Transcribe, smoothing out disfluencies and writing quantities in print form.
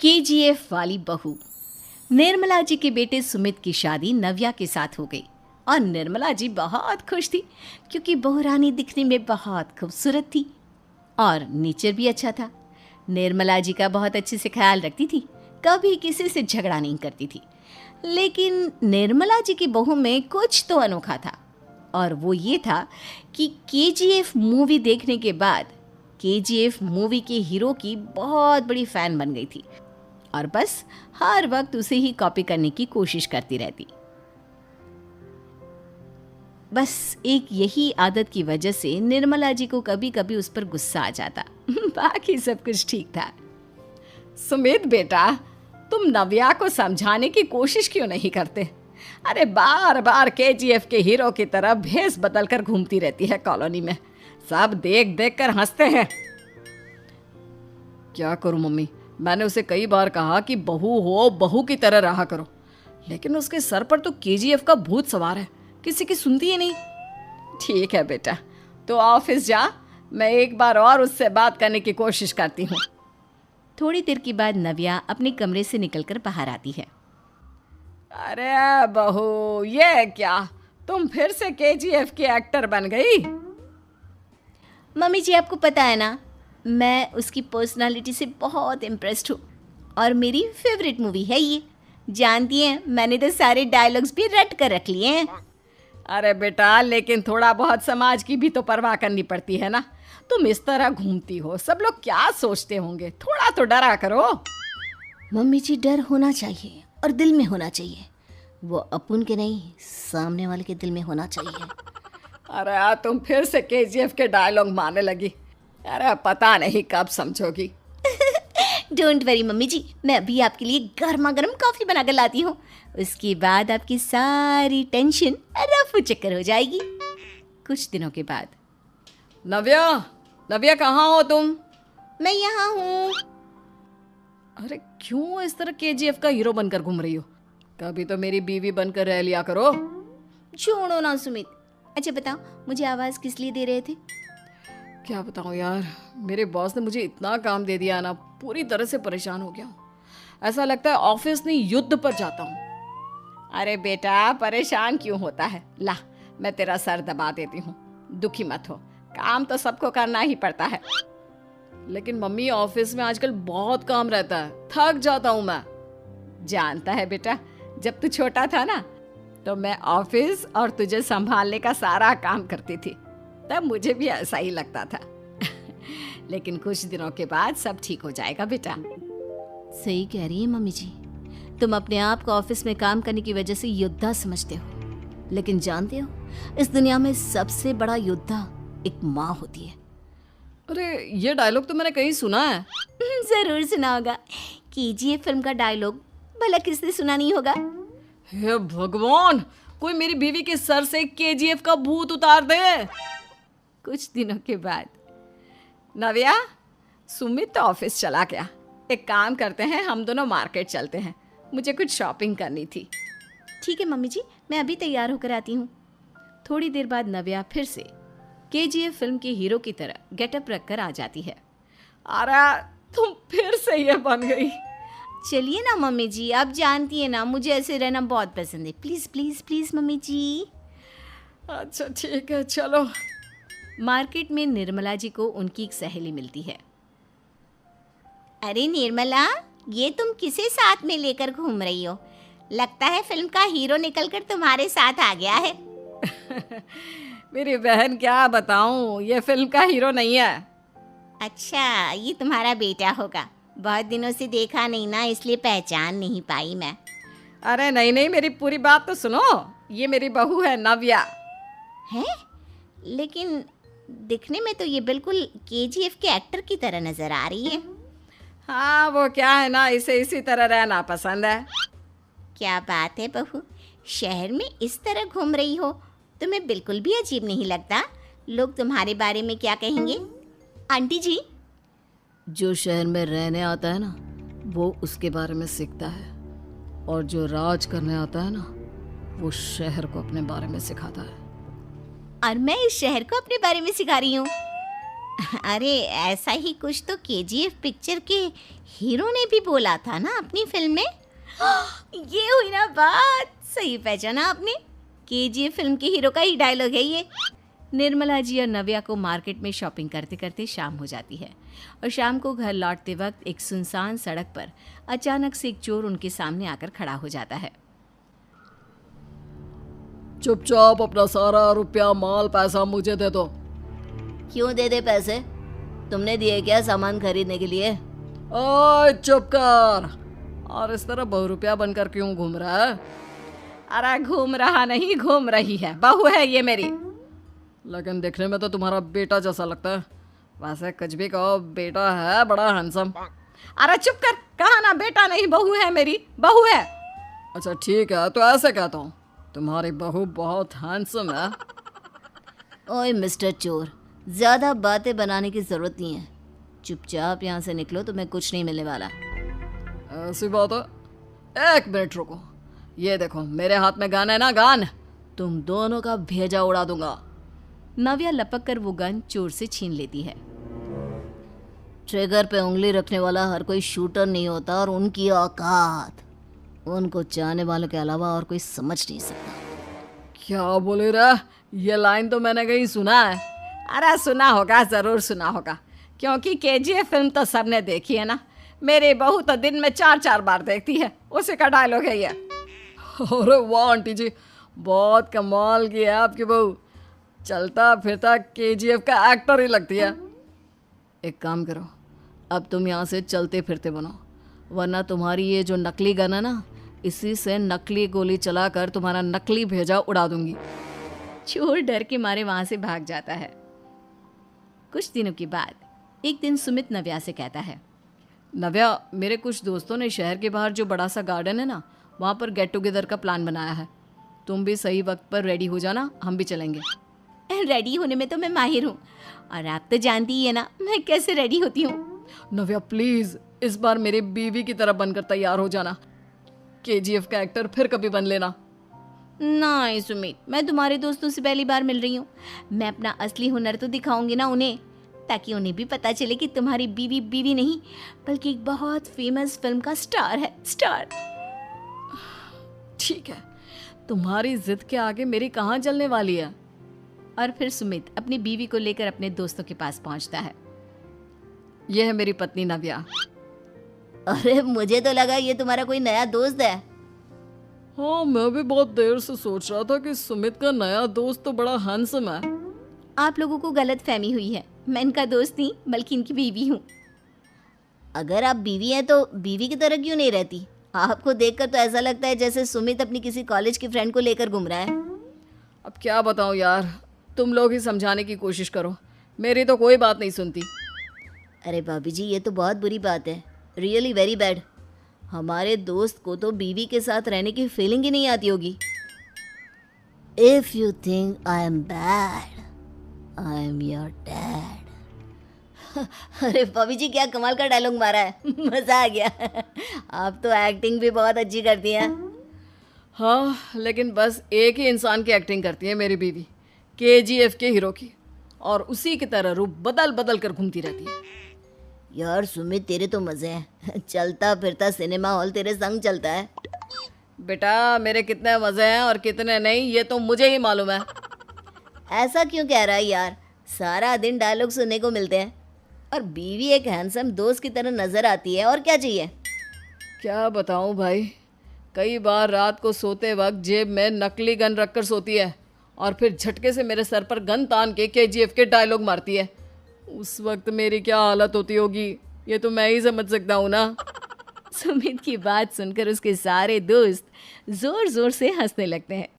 KGF वाली बहू। निर्मला जी के बेटे सुमित की शादी नव्या के साथ हो गई और निर्मला जी बहुत खुश थी क्योंकि बहू रानी दिखने में बहुत खूबसूरत थी और नेचर भी अच्छा था। निर्मला जी का बहुत अच्छे से ख्याल रखती थी, कभी किसी से झगड़ा नहीं करती थी। लेकिन निर्मला जी की बहू में कुछ तो अनोखा था और वो ये था कि केजीएफ मूवी देखने के बाद केजीएफ मूवी के हीरो की बहुत बड़ी फ़ैन बन गई थी और बस हर वक्त उसे ही कॉपी करने की कोशिश करती रहती। बस एक यही आदत की वजह से निर्मला जी को कभी कभी उस पर गुस्सा आ जाता। बाकी सब कुछ ठीक था। सुमित बेटा, तुम नव्या को समझाने की कोशिश क्यों नहीं करते? अरे बार बार केजीएफ के हीरो की तरह भेस बदल कर घूमती रहती है कॉलोनी में। सब देख देख कर हंसते हैं। क्या करूं मम्मी, मैंने उसे कई बार कहा कि बहू हो, बहू की तरह रहा करो, लेकिन उसके सर पर तो केजीएफ का भूत सवार है, किसी की सुनती ही नहीं। ठीक है बेटा, तो ऑफिस जा, मैं एक बार और उससे बात करने की कोशिश करती हूँ। थोड़ी देर के बाद नव्या अपने कमरे से निकलकर बाहर आती है। अरे बहू, ये क्या, तुम फिर से केजीएफ की एक्टर बन गई? मम्मी जी, आपको पता है ना, मैं उसकी पर्सनालिटी से बहुत इम्प्रेस्ड हूँ और मेरी फेवरेट मूवी है ये। जानती हैं, मैंने तो सारे डायलॉग्स भी रट कर रख लिए हैं। अरे बेटा, लेकिन थोड़ा बहुत समाज की भी तो परवाह करनी पड़ती है ना। तुम इस तरह घूमती हो, सब लोग क्या सोचते होंगे, थोड़ा तो डरा करो। मम्मी जी, डर होना चाहिए और दिल में होना चाहिए, वो अपन के नहीं, सामने वाले के दिल में होना चाहिए। अरे तुम फिर से केजीएफ के डायलॉग मारने लगी। अरे पता नहीं कब समझोगी। डोंट वरी मम्मी जी, मैं अभी आपके लिए गर्मा गर्म कॉफ़ी बना कर लाती हूँ। उसके बाद आपकी सारी टेंशन रफू चक्कर हो जाएगी। कुछ दिनों के बाद। नव्या, नव्या कहाँ हो तुम? मैं यहाँ हूँ। अरे क्यों इस तरह केजीएफ का हीरो बनकर घूम रही हो? कभी तो मेरी बीवी बनकर रह लिया करो। छोड़ो ना सुमित। अच्छा बताओ, मुझे आवाज़ किस लिए दे रहे थे? क्या बताऊँ यार, मेरे बॉस ने मुझे इतना काम दे दिया ना, पूरी तरह से परेशान हो गया हूँ। ऐसा लगता है ऑफिस नहीं, युद्ध पर जाता हूँ। अरे बेटा, परेशान क्यों होता है? ला, मैं तेरा सर दबा देती हूँ, दुखी मत हो, काम तो सबको करना ही पड़ता है। लेकिन मम्मी, ऑफिस में आजकल बहुत काम रहता है, थक जाता हूँ मैं। जानता है बेटा, जब तू छोटा था ना, तो मैं ऑफिस और तुझे संभालने का सारा काम करती थी, तब मुझे भी ऐसा ही लगता था। लेकिन कुछ दिनों के बाद सब ठीक हो जाएगा बेटा। सही कह रही है मम्मी जी, तुम अपने आप को ऑफिस में काम करने की वजह से योद्धा समझते हो, लेकिन जानते हो, इस दुनिया में सबसे बड़ा योद्धा एक माँ होती है। अरे ये डायलॉग तो मैंने कहीं सुना है। जरूर सुना होगा, केजीएफ फिल्म का डायलॉग, भला किसने सुना नहीं होगा। हे भगवान, कोई मेरी बीवी के सर से केजीएफ का भूत उतार दे। कुछ दिनों के बाद। नव्या, सुमित तो ऑफिस चला गया, एक काम करते हैं, हम दोनों मार्केट चलते हैं, मुझे कुछ शॉपिंग करनी थी। ठीक है मम्मी जी, मैं अभी तैयार होकर आती हूँ। थोड़ी देर बाद नव्या फिर से केजीएफ फिल्म के हीरो की तरह गेटअप रखकर आ जाती है। अरे तुम फिर से ये बन गई। चलिए ना मम्मी जी, आप जानती है ना, मुझे ऐसे रहना बहुत पसंद है। प्लीज़ प्लीज़ प्लीज़ मम्मी जी। अच्छा ठीक है, चलो। मार्केट में निर्मला जी को उनकी एक सहेली मिलती है। अरे निर्मला, ये तुम किसे साथ में लेकर घूम रही हो? लगता है फिल्म का हीरो निकलकर तुम्हारे साथ आ गया है। मेरी बहन, क्या बताऊं, ये फिल्म का हीरो नहीं है। अच्छा, ये तुम्हारा बेटा होगा, बहुत दिनों से देखा नहीं ना, इसलिए पहचान नहीं पाई मैं। अरे नहीं नहीं, मेरी पूरी बात तो सुनो, ये मेरी बहू है नव्या। है? लेकिन दिखने में तो ये बिल्कुल केजीएफ के एक्टर की तरह नजर आ रही है। हाँ, वो क्या है ना, इसे इसी तरह रहना पसंद है। क्या बात है बहू, शहर में इस तरह घूम रही हो, तुम्हें बिल्कुल भी अजीब नहीं लगता? लोग तुम्हारे बारे में क्या कहेंगे? आंटी जी, जो शहर में रहने आता है ना, वो उसके बारे में सीखता है, और जो राज करने आता है ना, वो शहर को अपने बारे में सिखाता है। और मैं इस शहर को अपने बारे में सिखा रही हूँ। अरे ऐसा ही कुछ तो केजीएफ पिक्चर के हीरो ने भी बोला था ना अपनी फिल्म में। ये हुई ना बात, सही पहचाना आपने, केजीएफ फिल्म के हीरो का ही डायलॉग है ये। निर्मला जी और नव्या को मार्केट में शॉपिंग करते करते शाम हो जाती है और शाम को घर लौटते वक्त एक सुनसान सड़क पर अचानक से एक चोर उनके सामने आकर खड़ा हो जाता है। चुपचाप अपना सारा रुपया माल पैसा मुझे दे दो। क्यों दे दे पैसे? तुमने दिए क्या सामान खरीदने के लिए? ओए चुप कर। और इस तरह बहुरुपया बनकर क्यों घूम रहा है? अरे घूम रहा नहीं, घूम रही है, बहू है ये मेरी। लेकिन देखने में तो तुम्हारा बेटा जैसा लगता है। वैसे कुछ भी कहो, बेटा है बड़ा हैंडसम। अरे चुप कर, कहा ना बेटा नहीं बहू है मेरी, बहू है। अच्छा ठीक है, तो ऐसे कहता हूँ, तुम्हारी बहू बहुत हैंडसम है। ओए मिस्टर चोर, ज़्यादा बातें बनाने की ज़रूरत नहीं है, चुपचाप यहाँ से निकलो, तुम्हें कुछ नहीं मिलने वाला। ऐसी बात है? एक मिनट रुको, ये देखो मेरे हाथ में गन है ना, गन, तुम दोनों का भेजा उड़ा दूंगा। नव्या लपक कर वो गन चोर से छीन लेती है। ट्रिगर पे उंगली रखने वाला हर कोई शूटर नहीं होता, और उनकी औकात उनको चाहने वालों के अलावा और कोई समझ नहीं सकता। क्या बोले रे? ये लाइन तो मैंने कहीं सुना है। अरे सुना होगा, ज़रूर सुना होगा, क्योंकि केजीएफ फिल्म तो सबने देखी है ना। मेरी बहू तो दिन में 4-4 बार देखती है, उसी का डायलॉग है ये। अरे वाह आंटी जी, बहुत कमाल की है आपकी बहू, चलता फिरता केजीएफ का एक्टर ही लगती है। एक काम करो, अब तुम यहाँ से चलते फिरते बनो, वरना तुम्हारी ये जो नकली गन है ना, इसी से नकली गोली चलाकर तुम्हारा नकली भेजा उड़ा दूंगी। चोर डर के मारे वहां से भाग जाता है। कुछ दिनों के बाद एक दिन सुमित नव्या से कहता है, नव्या, मेरे कुछ दोस्तों ने शहर के बाहर जो बड़ा सा गार्डन है ना, वहाँ पर गेट टुगेदर का प्लान बनाया है। तुम भी सही वक्त पर रेडी हो जाना, हम भी चलेंगे। रेडी होने में तो मैं माहिर हूँ, और आप तो जानती ही है ना मैं कैसे रेडी होती हूँ। नव्या प्लीज, इस बार मेरी बीवी की तरह बनकर तैयार हो जाना। केजीएफ का एक्टर फिर कभी बन लेना। नहीं सुमित, मैं तुम्हारे दोस्तों से पहली बार मिल रही हूँ, मैं अपना असली हुनर तो दिखाऊंगी ना उन्हें, ताकि उन्हें भी पता चले कि तुम्हारी बीवी बीवी नहीं बल्कि एक बहुत फेमस फिल्म का स्टार है, स्टार। ठीक है, तुम्हारी जिद के आगे मेरी कहाँ जलने वाली है। और फिर सुमित अपनी बीवी को लेकर अपने दोस्तों के पास पहुंचता है। यह है मेरी पत्नी नव्या। अरे मुझे तो लगा ये तुम्हारा कोई नया दोस्त है। हाँ, मैं भी बहुत देर से सोच रहा था कि सुमित का नया दोस्त तो बड़ा हैंडसम है। आप लोगों को गलत फहमी हुई है, मैं इनका दोस्त नहीं बल्कि इनकी बीवी हूँ। अगर आप बीवी हैं तो बीवी की तरह क्यों नहीं रहती? आपको देखकर तो ऐसा लगता है जैसे सुमित अपनी किसी कॉलेज की फ्रेंड को लेकर घूम रहा है। अब क्या बताऊँ यार, तुम लोग ही समझाने की कोशिश करो, मेरी तो कोई बात नहीं सुनती। अरे भाभी जी, ये तो बहुत बुरी बात है, रियली वेरी बैड। हमारे दोस्त को तो बीवी के साथ रहने की फीलिंग ही नहीं आती होगी। If you think I am bad, I am your dad. अरे भाभी जी, क्या कमाल का डायलॉग मारा है, मजा आ गया। आप तो एक्टिंग भी बहुत अच्छी करती हैं। हाँ, लेकिन बस एक ही इंसान की एक्टिंग करती है मेरी बीवी, केजीएफ के हीरो की, और उसी की तरह रूप बदल बदल कर घूमती रहती है। यार सुमित, तेरे तो मजे हैं, चलता फिरता सिनेमा हॉल तेरे संग चलता है। बेटा, मेरे कितने मज़े हैं और कितने नहीं ये तो मुझे ही मालूम है। ऐसा क्यों कह रहा है यार, सारा दिन डायलॉग सुनने को मिलते हैं, और बीवी एक हैंडसम दोस्त की तरह नजर आती है, और क्या चाहिए। क्या बताऊं भाई, कई बार रात को सोते वक्त जेब में नकली गन रखकर सोती है और फिर झटके से मेरे सर पर गन तान के केजीएफ के डायलॉग मारती है। उस वक्त मेरी क्या हालत होती होगी ये तो मैं ही समझ सकता हूँ ना। सुमित की बात सुनकर उसके सारे दोस्त जोर जोर से हंसने लगते हैं।